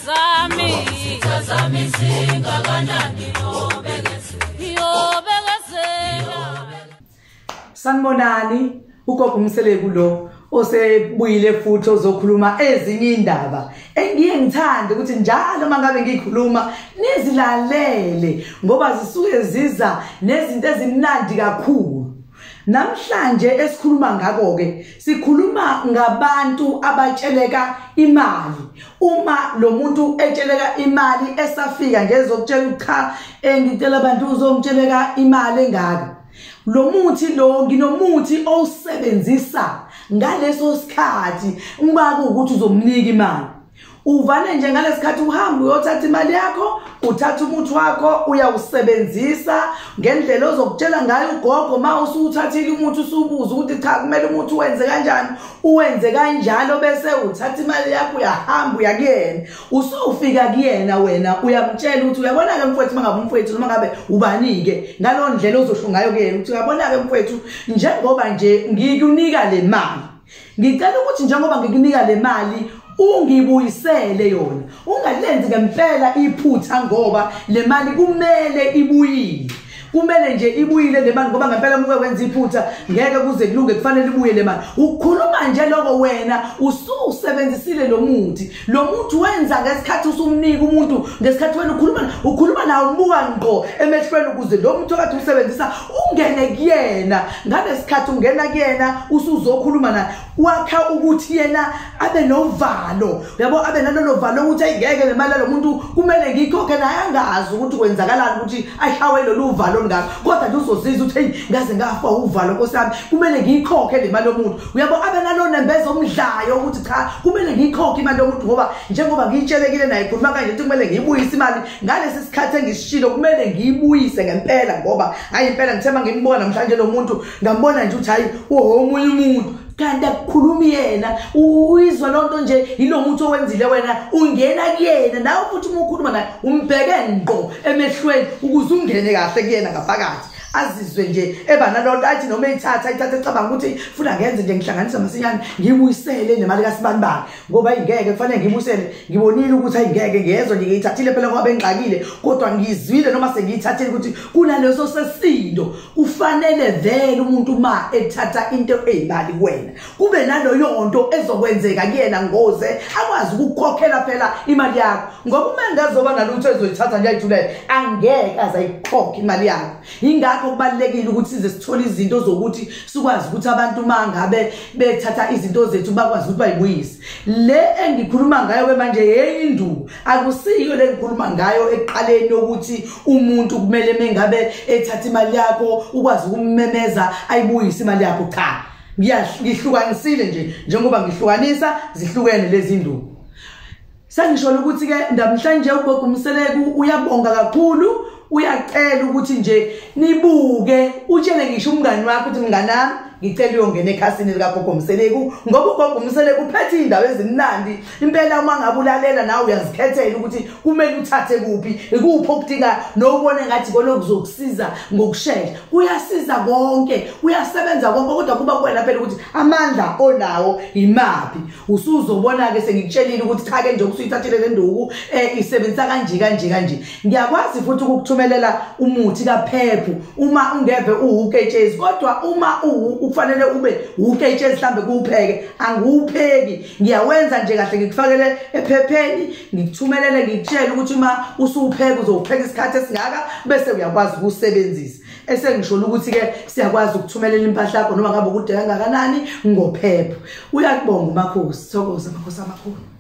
Sazami singakanani yobekesela. Sanibonani, ugogo Mseleku lo osebuyile futhi ozokhuluma ezinye indaba engiye ngithande ukuthi njalo mangabe ngikhuluma nizilalele ngoba zisuke ziza nezinto ezimnandi kakhulu. Namhlanje esikhuluma ngako ke sikhuluma ngabantu abatsheleka imali. Uma lo muntu etsheleka imali esafika ngezokutshela cha ngitela abantu uzongitsheleka imali engaka. Lo muthi lo nginomuthi owusebenzisa ngaleso sikhathi ungaba ukuthi uzomnika imali. Uvane nje ngalesikhathi uhamba uyothatha imali yakho, uthatha umuthi wakho uyawusebenzisa ngendlela ozokutshela ngayo ugogo mawusuthathile umuthi usubuza ukuthi cha kumele umuthi wenze kanjani, uwenze kanjalo bese uthatha imali yakho uyahamba uyakuyena. Usufika kuyena wena uyamtshela ukuthi uyabona ke mfowethu mangabe umfowethu noma ngabe ubani ke ngalo ndlela ozosho ngayo kuyena ukuthi uyabona ke mfowethu njengoba nje ngikunika le mali. Ngicela ukuthi njengoba ngikunika le mali ungibuyisele yona. Ungalenzi ngempela iphutha ngoba le mali kumele ibuyile. Kumele nje ibuyile le mali ngoba ngempela muke wenza iphutha ngeke kuze kulunge kufanele ibuye le mali. Ukukhuluma nje lokho wena ususebenzisile lo muthi. Lo muthi wenza ngesikhathi usumnika umuntu ngesikhathi wena ukhuluma nawo ubuka ngqo emehlweni ukuze lo muntu okade usebenzisa ungene kuyena. Ngalesikhathi ungena kuyena usuzokhuluma naye wakha ukuthi yena abe novalo. Uyabo abe nalolo valo ukuthi ayingeke le mali lo muntu kumele ngikhokhe naye angazi ukuthi kwenzakalani ukuthi ahawe lo luvalo ngakho. Kodwa nje uzozizwa ukuthi hey ngaze ngafa uvalo nkosami kumele ngikhokhe le mali yomuntu. Uyabo abe nalona nembezo omdlayo ukuthi cha kumele ngikhokhe imali yomuntu ngoba njengoba ngitshelekile naye khuluma kanje ukuthi kumele ngiyibuyise imali ngalesi sikhathi engisishilo kumele ngiyibuyise ngempela ngoba hayi impela ngithemba ngimbona namhlanje lo muntu ngambona nje ukuthi hayi omunye umuntu kanti akukhulumi yena. Uyizwa lonto nje ilo muntu owenzile wena ungena kuyena nawe futhi uma ukhuluma naye umbheke ngqo emehlweni ukuze ungene kahle kuyena ngaphakathi azizwe nje eba nalonto athi noma ethatha ecabanga ukuthi funa ngenze nje ngihlanganisa masinyane ngibuyisele nemali kaSibanibani ngoba ingeke kufanele ngibuyisele. Ngibonile ukuthi ayingeke ngiyezwa nje ngiyithathile phela ngoba bengixakile kodwa ngizwile noma sengiyithathile ukuthi kunaleso sesindo ufanele vele umuntu ma ethatha into eyimali kuwena kube naloyo nto ezokwenzeka kuyena ngoze akwazi ukukhokhela phela imali yakho ngoba uma engazoba nalutho ezoyithatha nje ayithulele angeke azayikhokha imali yakho. Ingakho kubalekile ukuthi size sithole izinto zokuthi sikwazi ukuthi abantu mangabe bethatha izinto zethu bakwazi ukuthi bayibuyise. Le engikhuluma ngayo manje yeyinduku akusiyo le engikhuluma ngayo eqaleni ukuthi umuntu kumele mengabe ethatha imali yakho ukwazi ukummemeza ayibuyise imali yakho. Cha ngihlukanisile nje njengoba ngihlukanisa zihlukene lezi induku. Sangisho ukuthi ke namhlanje ugogo Mseleku uyabonga kakhulu uyacela ukuthi nje nibuke utshele ngisho umngani wakho ukuthi mngani nami ngicela uyongena ekhasini likagogo Mseleku ngoba ugogo Mseleku uphethe indawo ezimnandi impela. Uma ngabe ulalela nawe uyazikhethela ukuthi kumele uthathe kuphi ikuphi okudinga nobone ngathi kona kuzokusiza ngokusheshsha. Kuyasiza konke kuyasebenza konke kodwa kuba kuwena phela ukuthi amandla onawo imaphi. Usuzobona ke sengikutshelile ukuthi cha ke nje ukusuyithathile le nduku isebenzisa kanje. Ngiyakwazi futhi ukukuthumelela umuthi kaphephu uma ungeve uketshezi kodwa uma ufanele ube uketshezi mhlambe kuupheke angiupheki ngiyawenza nje kahle ngikufakele ephepheni ngikuthumelele ngikutshela ukuthi uma usupheka uzopheka isikhathi esingaka bese uyakwazi ukusebenzisa. Esengisho ukuthi ke siyakwazi ukuthumelela impahla yakho noma ngabe kude kangakanani ngophepho. Uyakubonga umakhosi, sithokoza makhosi amakhulu.